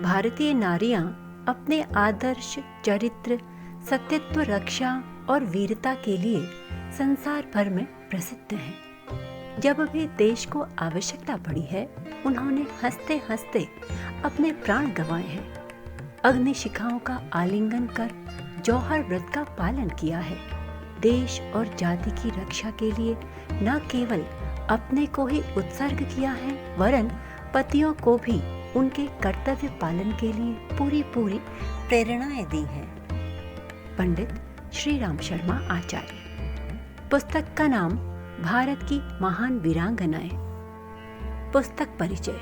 भारतीय नारियां अपने आदर्श, चरित्र, सत्यत्व, रक्षा और वीरता के लिए संसार भर में प्रसिद्ध हैं। जब भी देश को आवश्यकता पड़ी है, उन्होंने हंसते हंसते अपने प्राण गंवाए हैं। अग्नि शिखाओं का आलिंगन कर जौहर व्रत का पालन किया है। देश और जाति की रक्षा के लिए न केवल अपने को ही उत्सर्ग किया है, वरन पतियों को भी उनके कर्तव्य पालन के लिए पूरी प्रेरणाएं दी हैं। पंडित श्री राम शर्मा आचार्य। पुस्तक का नाम भारत की महान वीरांगनाएं। पुस्तक परिचय।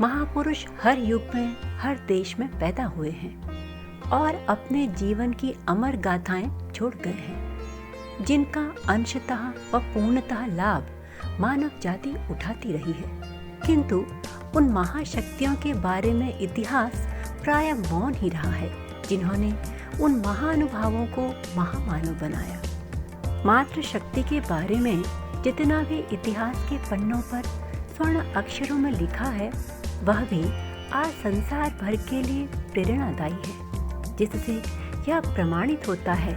महापुरुष हर युग में, हर देश में पैदा हुए हैं और अपने जीवन की अमर गाथाएं छोड़ गए हैं, जिनका अंशतः व पूर्णतः लाभ मानव जाति उठाती रही है। किंतु उन महाशक्तियों के बारे में इतिहास प्राय मौन ही रहा है, जिन्होंने उन महानुभावों को महामानव बनाया। मातृशक्ति के बारे में जितना भी इतिहास के पन्नों पर स्वर्ण अक्षरों में लिखा है, वह भी आज संसार भर के लिए प्रेरणादायी है, जिससे यह प्रमाणित होता है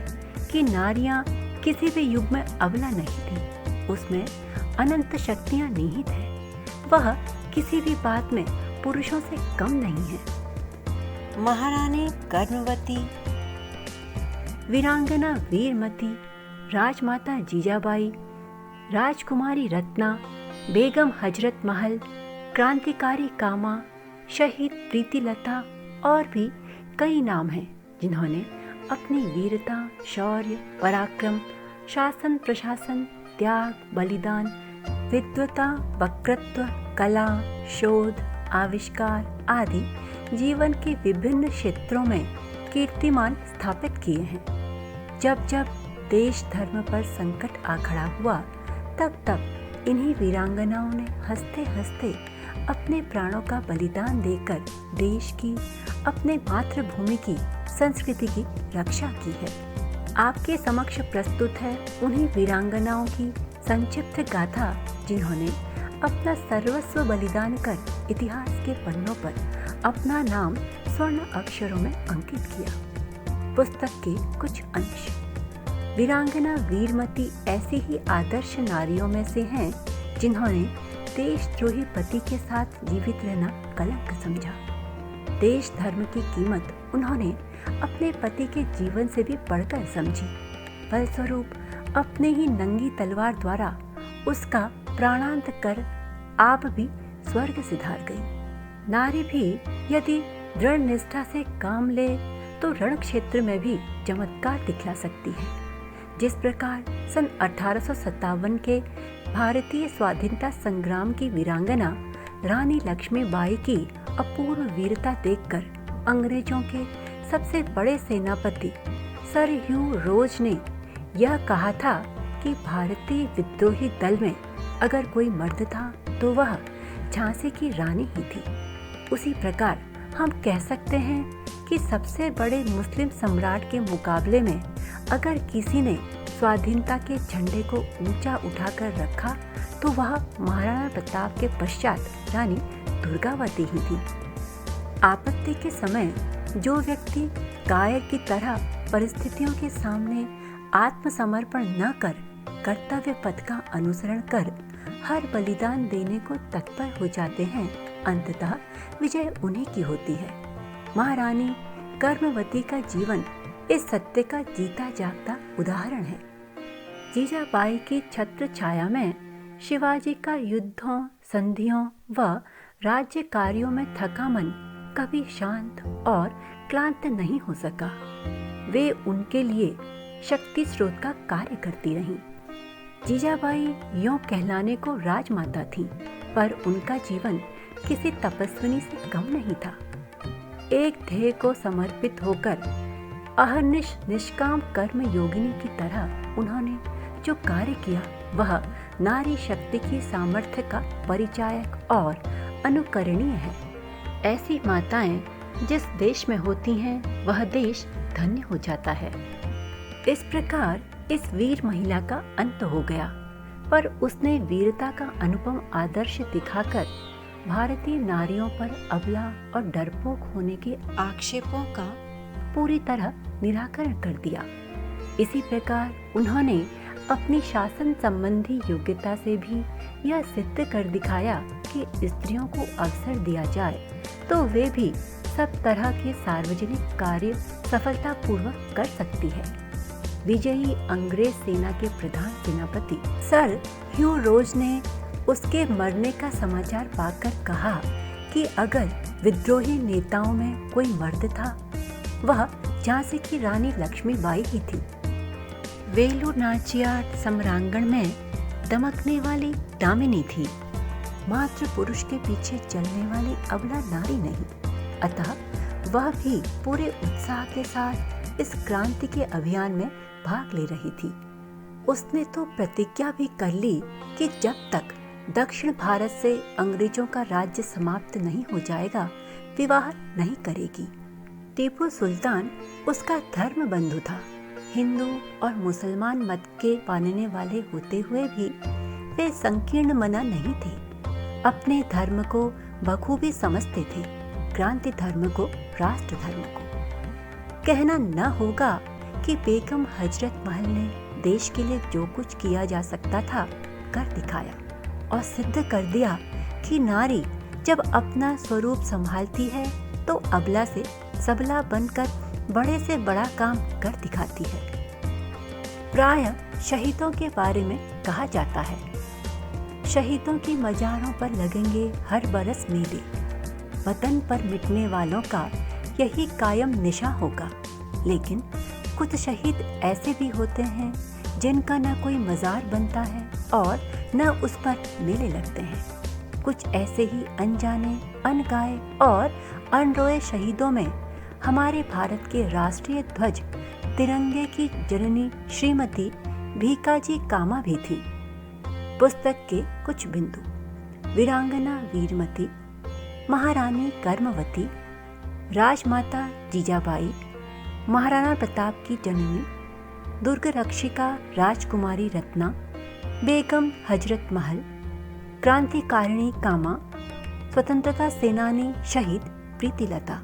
कि नारियां किसी भी युग में अबला नहीं थी। उसमें अनंत शक्तियां निहित हैं। वह किसी भी बात में पुरुषों से कम नहीं है। महारानी कर्मवती, वीरांगना वीरमती, राजमाता जीजाबाई, राजकुमारी रत्ना, बेगम हजरत महल, क्रांतिकारी कामा, शहीद प्रीतिलता और भी कई नाम हैं, जिन्होंने अपनी वीरता, शौर्य, पराक्रम, शासन प्रशासन, त्याग, बलिदान, विद्वता, वक्तृत्व, कला, शोध, आविष्कार आदि जीवन के विभिन्न क्षेत्रों में कीर्तिमान स्थापित किए हैं। जब जब देश धर्म पर संकट आ खड़ा हुआ, तब तब इन्हीं वीरांगनाओं ने हंसते हंसते अपने प्राणों का बलिदान देकर देश की, अपने मातृभूमि की, संस्कृति की रक्षा की है। आपके समक्ष प्रस्तुत है उन्हीं वीरांगनाओं की संक्षिप्त गाथा, जिन्होंने अपना सर्वस्व बलिदान कर इतिहास के पन्नों पर अपना नाम स्वर्ण अक्षरों में अंकित किया। पुस्तक के कुछ अंश। वीरांगना वीरमती ऐसी ही आदर्श नारियों में से हैं, जिन्होंने देशद्रोही पति के साथ जीवित रहना कलंक समझा। देश धर्म की कीमत उन्होंने अपने पति के जीवन से भी बढ़कर समझी। फलस्वरूप अपने ही नंगी तलवार द्वारा उसका प्राणांत कर आप भी स्वर्ग सिधार गई। नारी भी यदि दृढ़ निष्ठा से काम ले तो रण क्षेत्र में भी चमत्कार दिखला सकती है। जिस प्रकार सन 1857 के भारतीय स्वाधीनता संग्राम की वीरांगना रानी लक्ष्मीबाई की अपूर्व वीरता देखकर अंग्रेजों के सबसे बड़े सेनापति सर ह्यू रोज ने यह कहा था कि भारतीय विद्रोही दल में अगर कोई मर्द था तो वह झांसी की रानी ही थी। उसी प्रकार हम कह सकते हैं कि सबसे बड़े मुस्लिम सम्राट के मुकाबले में अगर किसी ने स्वाधीनता के झंडे को ऊंचा उठाकर रखा तो वह महाराणा प्रताप के पश्चात रानी दुर्गावती ही थी। आपत्ति के समय जो व्यक्ति कायर की तरह परिस्थितियों के सामने आत्मसमर्पण न कर कर्तव्य पथ का अनुसरण कर हर बलिदान देने को तत्पर हो जाते हैं, अंततः विजय उन्हीं की होती है। महारानी कर्मवती का जीवन इस सत्य का जीता जागता उदाहरण है। जीजाबाई की छत्र छाया में शिवाजी का युद्धों, संधियों व राज्य कार्यों में थका मन कभी शांत और क्लांत नहीं हो सका। वे उनके लिए शक्ति स्रोत का कार्य करती रहीं। जीजाबाई यों कहलाने को राजमाता थीं, पर उनका जीवन किसी तपस्विनी से कम नहीं था। एक ध्येय को समर्पित होकर अहर्निश निष्काम कर्म योगिनी की तरह उन्होंने जो कार्य किया, वह नारी शक्ति की सामर्थ्य का परिचायक और अनुकरणीय है। ऐसी माताएं जिस देश में होती हैं, वह देश धन्य हो जाता है। इस प्रकार इस वीर महिला का अंत हो गया, पर उसने वीरता का अनुपम आदर्श दिखाकर भारतीय नारियों पर अबला और डरपोक होने के आक्षेपों का पूरी तरह निराकरण कर दिया। इसी प्रकार उन्होंने अपनी शासन संबंधी योग्यता से भी यह सिद्ध कर दिखाया कि स्त्रियों को अवसर दिया जाए तो वे भी सब तरह के सार्वजनिक कार्य सफलतापूर्वक कर सकती है। विजयी अंग्रेज सेना के प्रधान सेनापति सर ह्यू रोज ने उसके मरने का समाचार पाकर कहा कि अगर विद्रोही नेताओं में कोई मर्द था, वह झांसी की रानी लक्ष्मीबाई ही थी। वेलूर नाचियार सम्रांगण में दमकने वाली दामिनी थी, मात्र पुरुष के पीछे चलने वाली अबला नारी नहीं। अतः वह भी पूरे उत्साह के साथ इस क्रांति के अभियान में भाग ले रही थी। उसने तो प्रतिज्ञा भी कर ली कि जब तक दक्षिण भारत से अंग्रेजों का राज्य समाप्त नहीं हो जाएगा, विवाह नहीं करेगी। टीपू सुल्तान उसका धर्म बंधु था। हिंदू और मुसलमान मत के मानने वाले होते हुए भी वे संकीर्ण मना नहीं थे। अपने धर्म को बखूबी समझते थे, क्रांति धर्म को, राष्ट्र धर्म को। कहना न होगा कि बेगम हजरत महल ने देश के लिए जो कुछ किया जा सकता था कर दिखाया और सिद्ध कर दिया कि नारी जब अपना स्वरूप संभालती है तो अबला से सबला बनकर बड़े से बड़ा काम कर दिखाती है। प्रायः शहीदों के बारे में कहा जाता है, शहीदों की मजारों पर लगेंगे हर बरस मेले, वतन पर मिटने वालों का यही कायम निशा होगा। लेकिन कुछ शहीद ऐसे भी होते हैं जिनका न कोई मजार बनता है और न उस पर मेले लगते हैं। कुछ ऐसे ही अनजाने, अनगाए और अनरोए शहीदों में हमारे भारत के राष्ट्रीय ध्वज तिरंगे की जननी श्रीमती भीकाजी कामा भी थी। पुस्तक के कुछ बिंदु: वीरांगना वीरमती, महारानी कर्मवती, राजमाता जीजाबाई, महाराणा प्रताप की जननी, दुर्ग रक्षिका राजकुमारी रत्ना, बेगम हजरत महल, क्रांतिकारिणी कामा, स्वतंत्रता सेनानी शहीद प्रीतिलता।